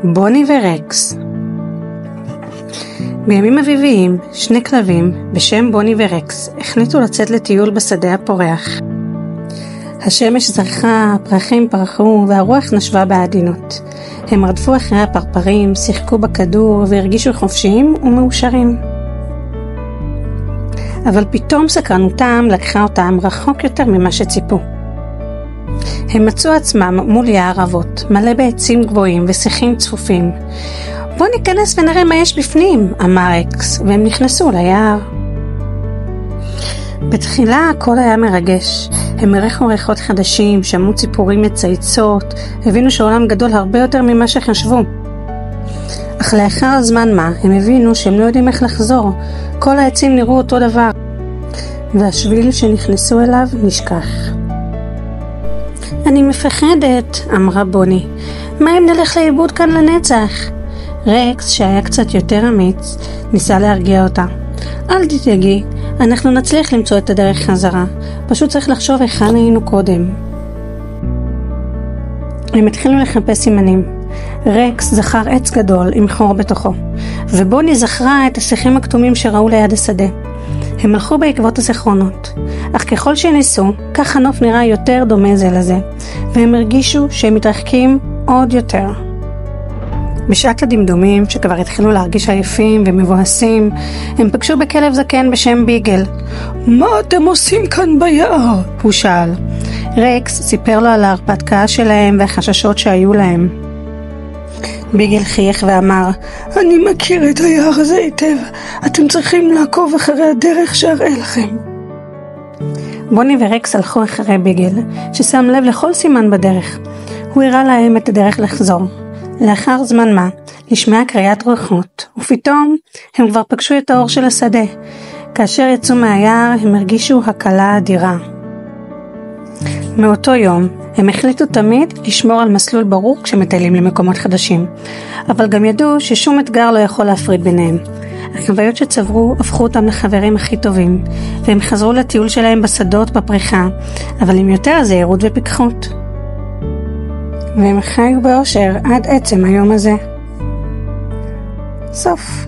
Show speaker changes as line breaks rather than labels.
בוני ורקס. בימים אביביים, שני כלבים בשם בוני ורקס החליטו לצאת לטיול בשדה הפורח. השמש זרחה, הפרחים פרחו והרוח נשבה בעדינות. הם רדפו אחרי הפרפרים, שיחקו בכדור והרגישו חופשיים ומאושרים. אבל פתאום סקרנותם לקחה אותם רחוק יותר ממה שציפו. הם מצאו עצמם מול יער אבות, מלא בעצים גבוהים ושיחים צפופים. בוא ניכנס ונראה מה יש בפנים, אמר רקס, והם נכנסו ליער. בתחילה הכל היה מרגש. הם ערכו ריחות חדשים, שמעו ציפורים מצייצות, הבינו שהעולם גדול הרבה יותר ממה שחשבו. אך לאחר זמן מה, הם הבינו שהם לא יודעים איך לחזור. כל העצים נראו אותו דבר, והשביל שנכנסו אליו נשכח. אני מפחדת, אמרה בוני. מה אם נלך לאיבוד כאן לנצח? רקס, שהיה קצת יותר אמיץ, ניסה להרגיע אותה. אל תדאגי, אנחנו נצליח למצוא את הדרך חזרה. פשוט צריך לחשוב היכן היינו קודם. הם התחילו לחפש סימנים. רקס זכר עץ גדול עם חור בתוכו, ובוני זכרה את השיחים הכתומים שראו ליד השדה. הם הלכו בעקבות הזיכרונות, אך ככל שניסו, כך הנוף נראה יותר דומה זה לזה, והם הרגישו שהם מתרחקים עוד יותר. בשעת הדמדומים, שכבר התחילו להרגיש עייפים ומבואסים, הם פגשו בכלב זקן בשם ביגל. מה אתם עושים כאן ביער? הוא שאל. רקס סיפר לו על ההרפתקה שלהם והחששות שהיו להם. ביגל חייך ואמר, אני מכיר את היער הזה היטב, אתם צריכים לעקוב אחרי הדרך שאראה לכם. בוני ורקס הלכו אחרי ביגל, ששם לב לכל סימן בדרך. הוא הראה להם את הדרך לחזור. לאחר זמן מה, נשמעה קריאת רוחות, ופתאום הם כבר פגשו את האור של השדה. כאשר יצאו מהיער, הם הרגישו הקלה אדירה. מאותו יום, הם החליטו תמיד לשמור על מסלול ברור כשמטיילים למקומות חדשים, אבל גם ידעו ששום אתגר לא יכול להפריד ביניהם. החוויות שצברו הפכו אותם לחברים הכי טובים, והם חזרו לטיול שלהם בשדות בפריחה, אבל עם יותר זהירות ופיקחות. והם חיו באושר עד עצם היום הזה. סוף.